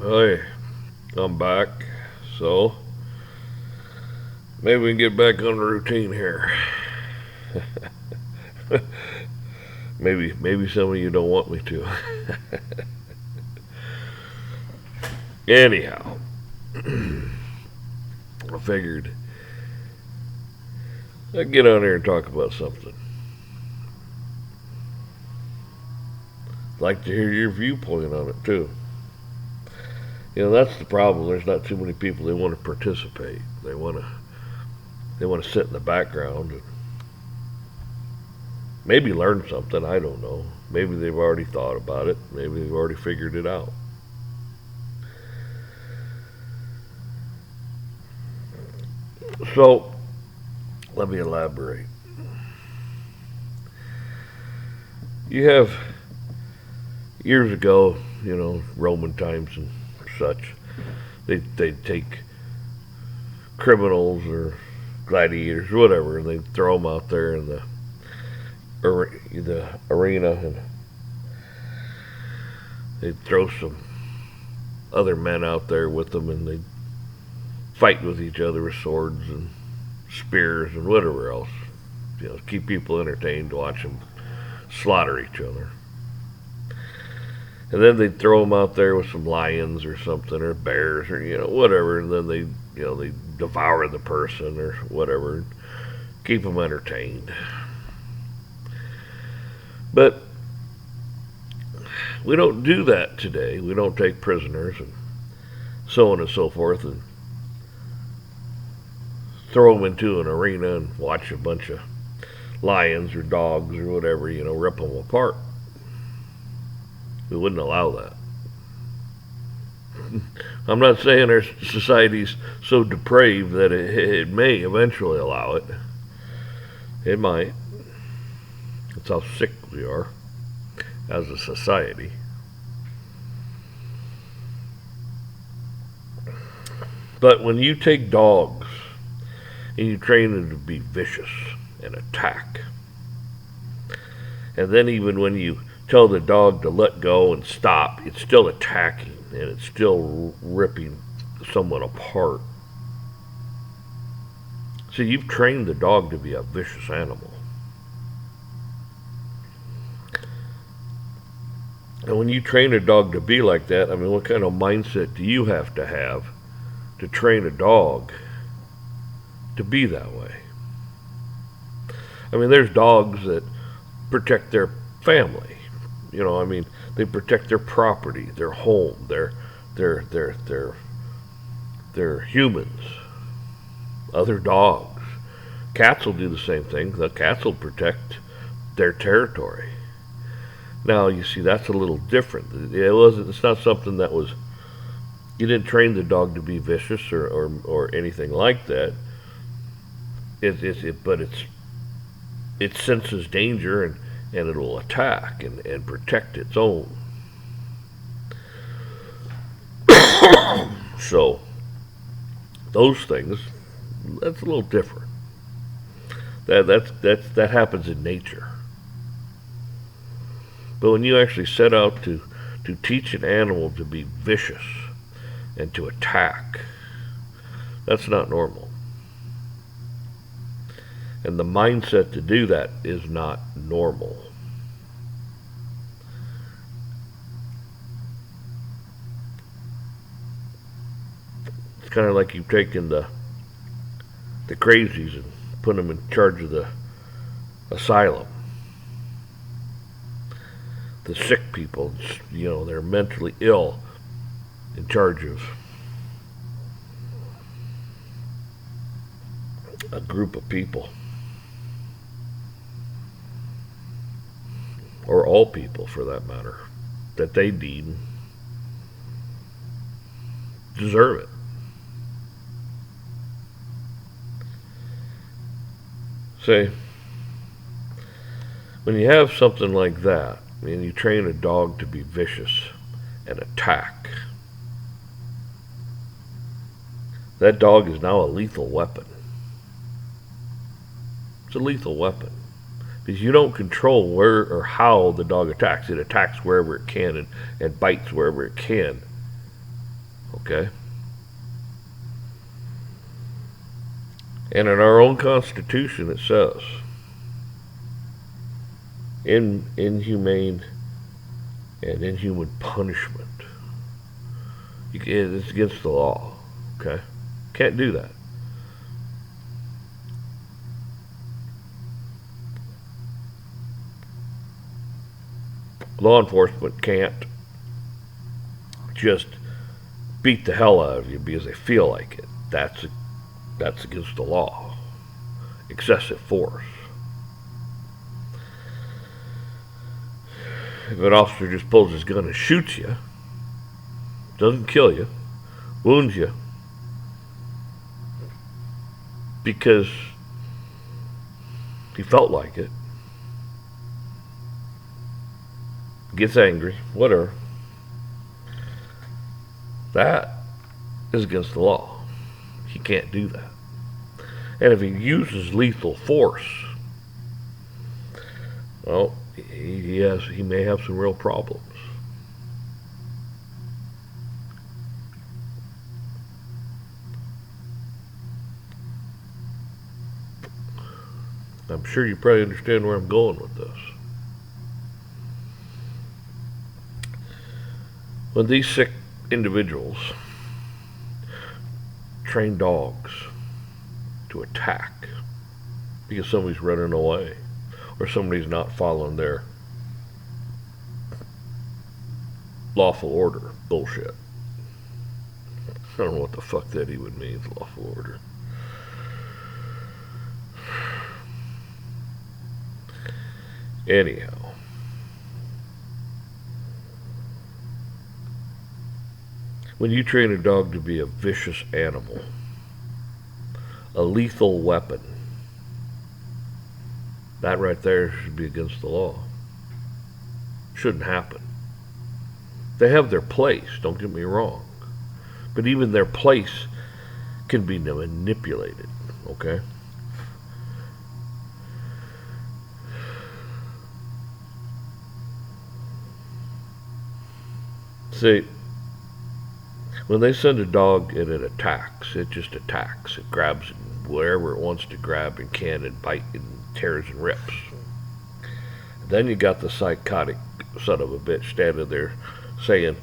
Hey, I'm back. So, maybe we can get back on the routine here. maybe some of you don't want me to. Anyhow, I figured I'd get on here and talk about something. I'd like to hear your viewpoint on it too. That's the problem. There's not too many people that want to participate. They want to sit in the background and maybe learn something. I don't know. Maybe they've already thought about it. Maybe they've already figured it out. So, let me elaborate. You have years ago, Roman times and such, they'd take criminals or gladiators or whatever, and they'd throw them out there in the arena, and they'd throw some other men out there with them, and they'd fight with each other with swords and spears and whatever else. Keep people entertained, watch them slaughter each other. And then they'd throw them out there with some lions or something, or bears, or whatever, and then they devour the person or whatever, and keep them entertained. But we don't do that today. We don't take prisoners and so on and so forth and throw them into an arena and watch a bunch of lions or dogs or whatever, rip them apart. We wouldn't allow that. I'm not saying our society's so depraved that it may eventually allow it. It might. That's how sick we are as a society. But when you take dogs and you train them to be vicious and attack, and then even when you tell the dog to let go and stop, it's still attacking and it's still ripping someone apart. So you've trained the dog to be a vicious animal. And when you train a dog to be like that, what kind of mindset do you have to train a dog to be that way? There's dogs that protect their family. They protect their property, their home, their humans, other dogs. Cats will do the same thing. The cats will protect their territory. Now, you see, that's a little different. It's not something that was, you didn't train the dog to be vicious or anything like that. But it senses danger and it will attack and protect its own. So, those things, that's a little different. That happens in nature. But when you actually set out to teach an animal to be vicious and to attack, that's not normal. And the mindset to do that is not normal. It's kind of like you've taken the crazies and put them in charge of the asylum. The sick people, they're mentally ill, in charge of a group of people. Or all people, for that matter, that they deem deserve it. Say, when you have something like that, and you train a dog to be vicious and attack, that dog is now a lethal weapon. It's a lethal weapon. Because you don't control where or how the dog attacks. It attacks wherever it can and bites wherever it can. Okay? And in our own Constitution it says, inhumane and inhuman punishment. It's against the law. Okay? Can't do that. Law enforcement can't just beat the hell out of you because they feel like it. That's against the law. Excessive force. If an officer just pulls his gun and shoots you, doesn't kill you, wounds you, because he felt like it, gets angry, whatever, that is against the law. He can't do that. And if he uses lethal force, well, he may have some real problems. I'm sure you probably understand where I'm going with this. When these sick individuals train dogs to attack because somebody's running away or somebody's not following their lawful order bullshit. I don't know what the fuck that even means, lawful order. Anyhow, when you train a dog to be a vicious animal, a lethal weapon, that right there should be against the law. Shouldn't happen. They have their place, don't get me wrong. But even their place can be manipulated, okay? See, when they send a dog and it attacks, it just attacks. It grabs wherever it wants to grab and can and bite and tears and rips. Then you got the psychotic son of a bitch standing there saying,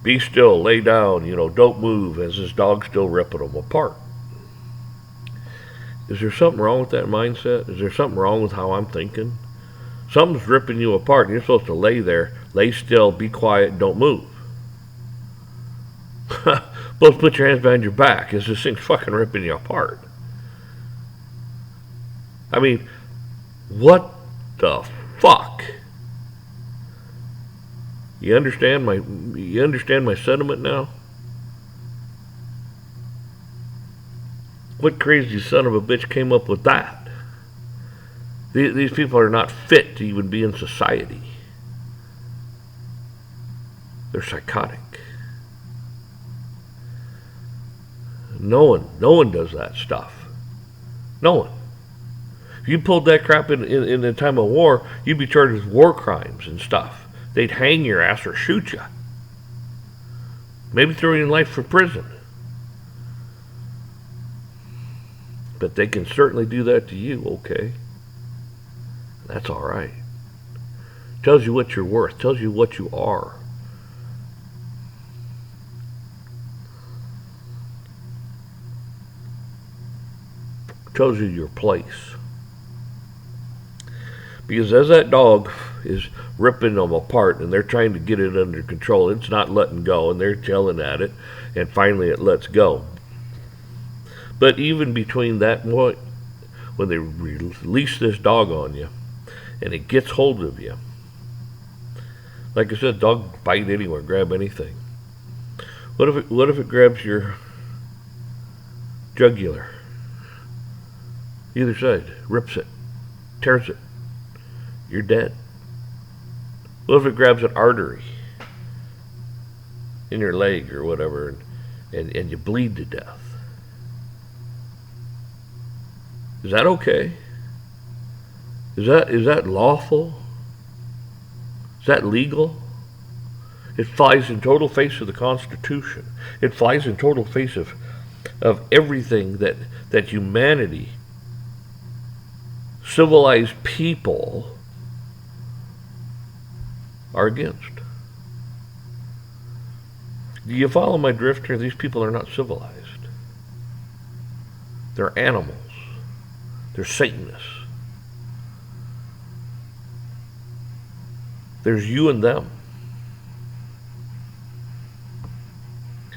be still, lay down, don't move, as this dog's still ripping them apart. Is there something wrong with that mindset? Is there something wrong with how I'm thinking? Something's ripping you apart, and you're supposed to lay there, lay still, be quiet, don't move. Both put your hands behind your back as this thing's fucking ripping you apart. I mean, what the fuck? You understand my sentiment now? What crazy son of a bitch came up with that? These people are not fit to even be in society. They're psychotic. No one does that stuff. No one. If you pulled that crap in the time of war, you'd be charged with war crimes and stuff. They'd hang your ass or shoot you. Maybe throw you in life for prison. But they can certainly do that to you, okay? That's all right. Tells you what you're worth. Tells you what you are. Tells you your place. Because as that dog is ripping them apart and they're trying to get it under control, it's not letting go, and they're yelling at it, and finally it lets go. But even between that point, when they release this dog on you, and it gets hold of you, like I said, dog bite anywhere, grab anything. What if it grabs your jugular? Either side, rips it, tears it. You're dead. What if it grabs an artery in your leg or whatever, and you bleed to death? Is that okay? Is that lawful? Is that legal? It flies in total face of the Constitution. It flies in total face of everything that humanity, civilized people, are against. Do you follow my drift here? These people are not civilized. They're animals. They're Satanists. There's you and them.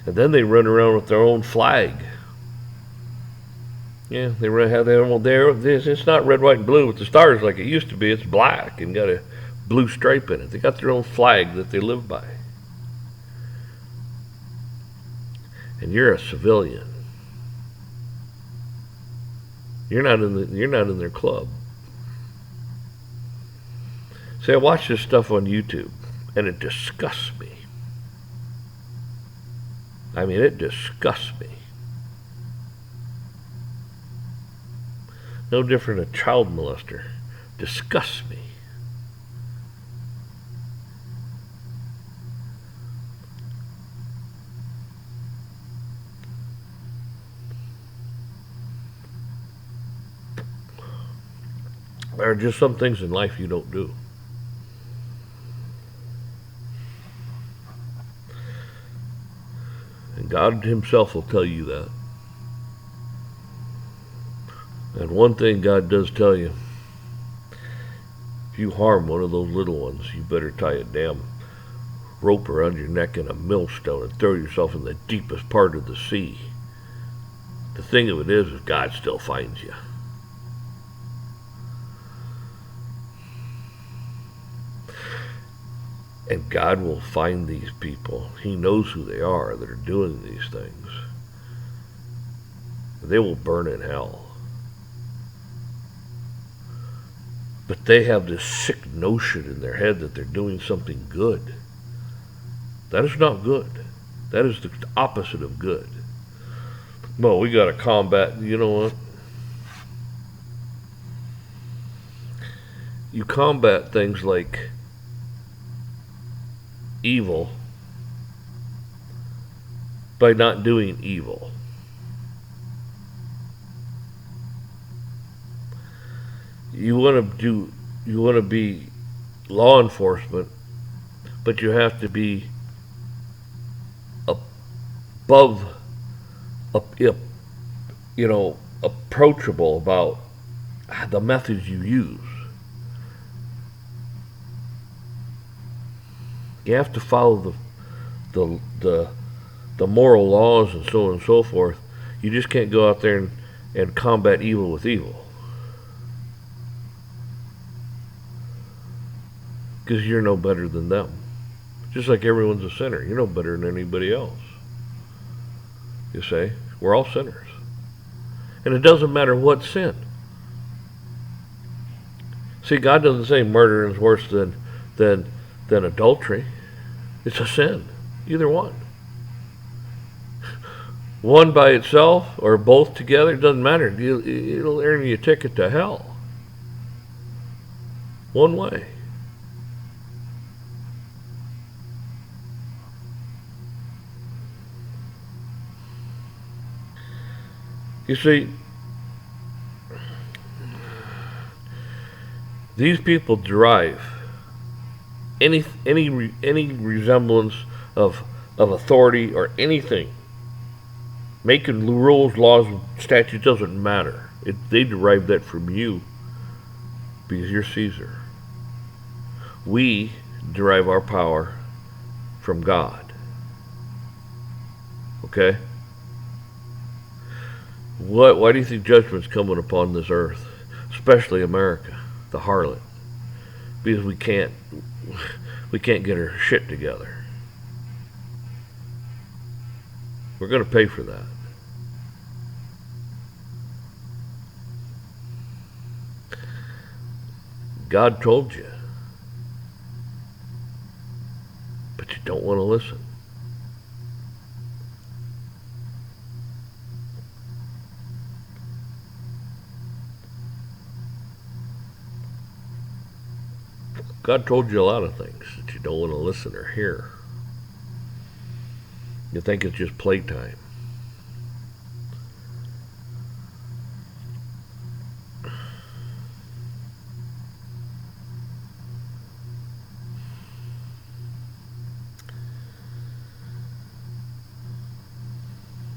And then they run around with their own flag. Yeah, they have their own. It's not red, white, and blue with the stars like it used to be. It's black and got a blue stripe in it. They got their own flag that they live by. And you're a civilian. You're not in their club. See, I watch this stuff on YouTube, and it disgusts me. I mean, it disgusts me. No different a child molester. Disgusts me. There are just some things in life you don't do. And God himself will tell you that. And one thing God does tell you, if you harm one of those little ones, you better tie a damn rope around your neck and a millstone and throw yourself in the deepest part of the sea. The thing of it is God still finds you. And God will find these people. He knows who they are that are doing these things. They will burn in hell. But they have this sick notion in their head that they're doing something good. That is not good. That is the opposite of good. Well, we got to combat, you know what? You combat things like evil by not doing evil. You want to be law enforcement, but you have to be above, approachable about the methods you use. You have to follow the moral laws and so on and so forth. You just can't go out there and combat evil with evil. Because you're no better than them. Just like everyone's a sinner. You're no better than anybody else. You say, we're all sinners. And it doesn't matter what sin. See, God doesn't say murder is worse than adultery. It's a sin. Either one. One by itself or both together, it doesn't matter. It'll earn you a ticket to hell. One way. You see, these people derive any resemblance of authority or anything, making rules, laws, and statutes doesn't matter. They derive that from you because you're Caesar. We derive our power from God. Okay? Why do you think judgment's coming upon this earth, especially America, the harlot? Because we can't get our shit together. We're going to pay for that. God told you, but you don't want to listen. God told you a lot of things that you don't want to listen or hear. You think it's just playtime.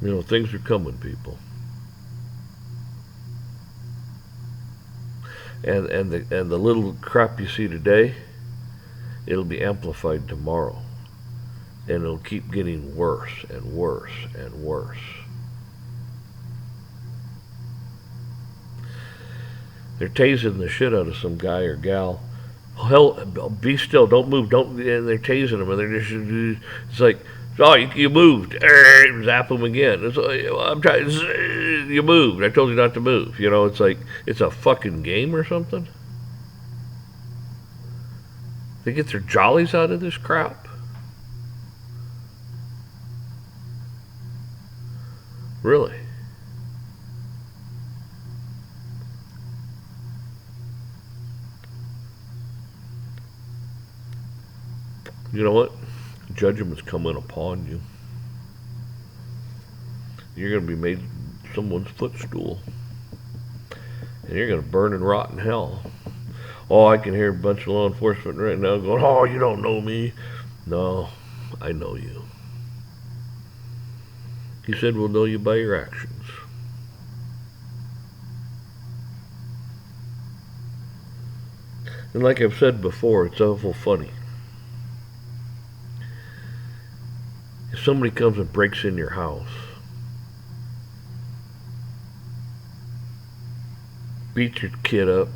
You know, things are coming, people. And the little crap you see today, it'll be amplified tomorrow. And it'll keep getting worse and worse and worse. They're tasing the shit out of some guy or gal. Hell, be still, don't move, don't. And they're tasing them, and they're just. It's like, oh, you moved. Zap them again. It's like, I'm trying. You moved. I told you not to move. You know, it's like it's a fucking game or something. They get their jollies out of this crap. Really? You know what? Judgment's coming upon you. You're going to be made someone's footstool. And you're going to burn and rot in hell. Oh, I can hear a bunch of law enforcement right now going, oh, you don't know me. No, I know you. He said, we'll know you by your actions. And like I've said before, it's awful funny. If somebody comes and breaks in your house, beats your kid up,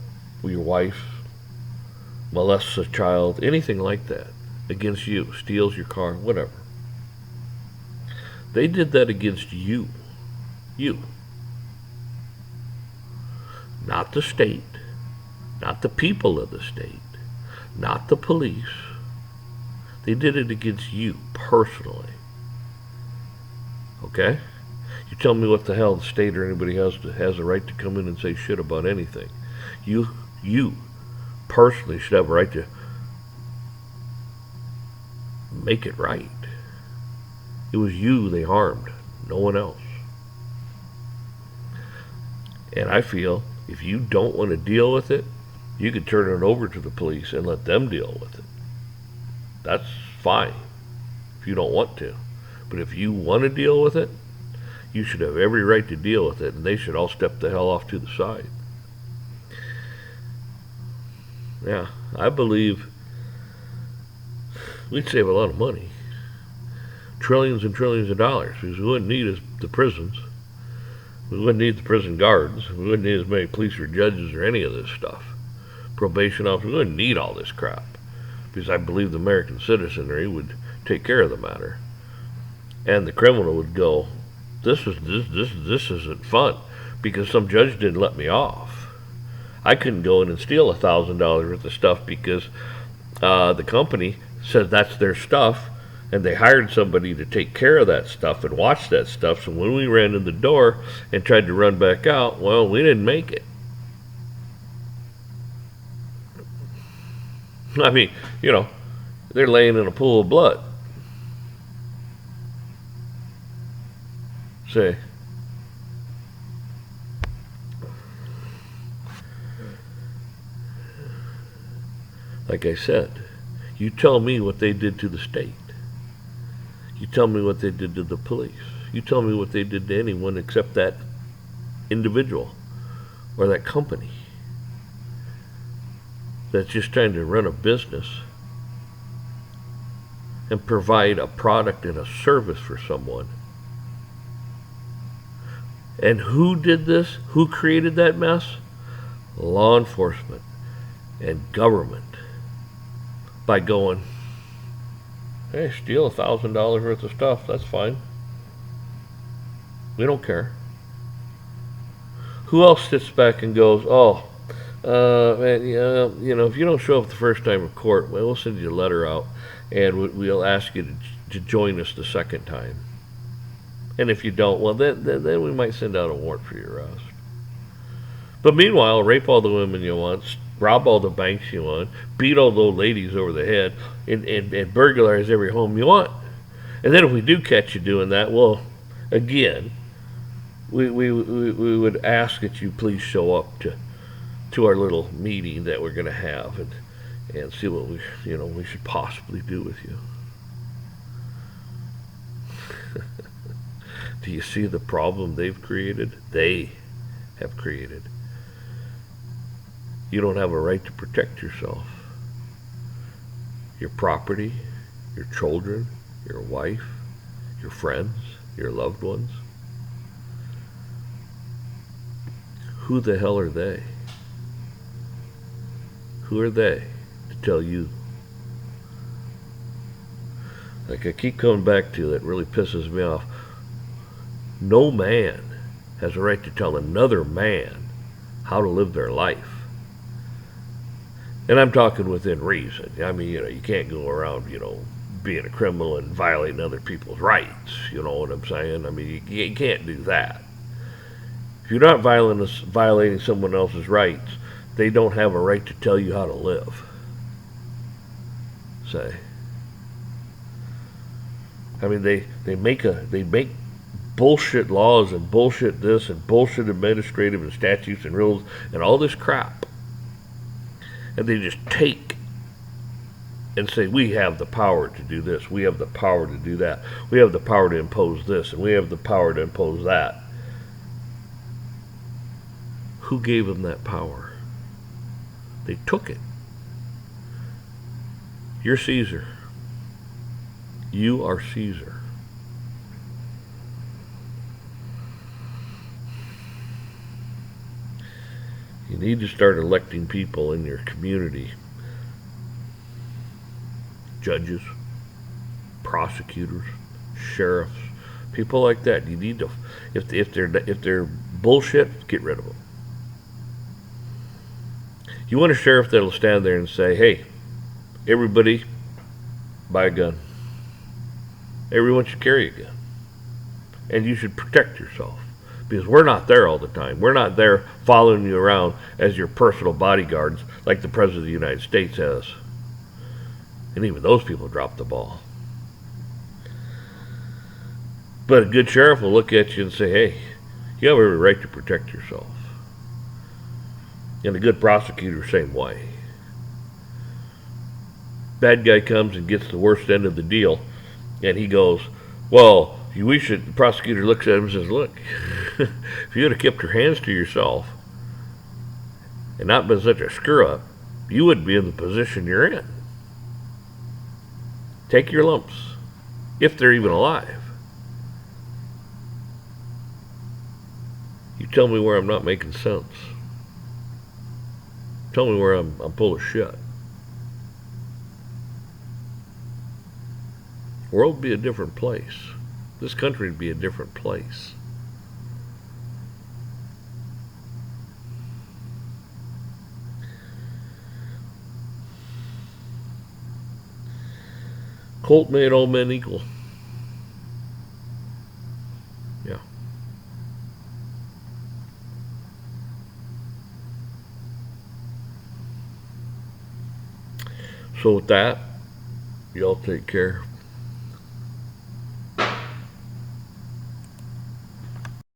or your wife, molests a child, anything like that, against you, steals your car, whatever. They did that against you. You. Not the state, not the people of the state, not the police. They did it against you personally. Okay? You tell me what the hell the state or anybody has a right to come in and say shit about anything. You personally should have a right to make it right. It was you they harmed, no one else. And I feel if you don't want to deal with it, you could turn it over to the police and let them deal with it. That's fine if you don't want to. But if you want to deal with it, you should have every right to deal with it, and they should all step the hell off to the side. Yeah, I believe we'd save a lot of money. Trillions and trillions of dollars, because we wouldn't need the prisons. We wouldn't need the prison guards. We wouldn't need as many police or judges or any of this stuff. Probation officers, we wouldn't need all this crap. Because I believe the American citizenry would take care of the matter. And the criminal would go, this isn't fun, because some judge didn't let me off. I couldn't go in and steal $1,000 worth of stuff because the company said that's their stuff, and they hired somebody to take care of that stuff and watch that stuff. So when we ran in the door and tried to run back out, well, we didn't make it. I mean, you know, they're laying in a pool of blood. Say, like I said, you tell me what they did to the state. You tell me what they did to the police. You tell me what they did to anyone except that individual or that company that's just trying to run a business and provide a product and a service for someone. And who did this? Who created that mess? Law enforcement and government. By going, hey, steal $1,000 worth of stuff, that's fine. We don't care. Who else sits back and goes, oh, man, you know, if you don't show up the first time in court, well, we'll send you a letter out, and we'll ask you to join us the second time. And if you don't, well, then we might send out a warrant for your arrest. But meanwhile, rape all the women you want, rob all the banks you want, beat all those ladies over the head, and burglarize every home you want. And then if we do catch you doing that, well, again, we would ask that you please show up to our little meeting that we're going to have, and see what we should possibly do with you. Do you see the problem they've created? They have created. You don't have a right to protect yourself. Your property, your children, your wife, your friends, your loved ones. Who the hell are they? Who are they to tell you? Like I keep coming back to, that really pisses me off. No man has a right to tell another man how to live their life. And I'm talking within reason. I mean, you can't go around, being a criminal and violating other people's rights. You know what I'm saying? I mean, you can't do that. If you're not violating someone else's rights, they don't have a right to tell you how to live. Say. I mean, they make bullshit laws and bullshit this and bullshit administrative and statutes and rules and all this crap. And they just take and say, we have the power to do this, we have the power to do that, we have the power to impose this, and we have the power to impose that. Who gave them that power? They took it. You're Caesar. You are Caesar. You need to start electing people in your community. Judges, prosecutors, sheriffs, people like that. You need to, if they're bullshit, get rid of them. You want a sheriff that'll stand there and say, hey, everybody, buy a gun. Everyone should carry a gun. And you should protect yourself. Because we're not there all the time. We're not there following you around as your personal bodyguards like the President of the United States has. And even those people drop the ball. But a good sheriff will look at you and say, hey, you have every right to protect yourself. And a good prosecutor, same way. Bad guy comes and gets the worst end of the deal, and he goes, well, the prosecutor looks at him and says, look, if you would have kept your hands to yourself and not been such a screw-up, you wouldn't be in the position you're in. Take your lumps, if they're even alive. You tell me where I'm not making sense. Tell me where I'm full of shit. The world would be a different place. This country would be a different place. Colt made all men equal. Yeah. So with that, y'all take care.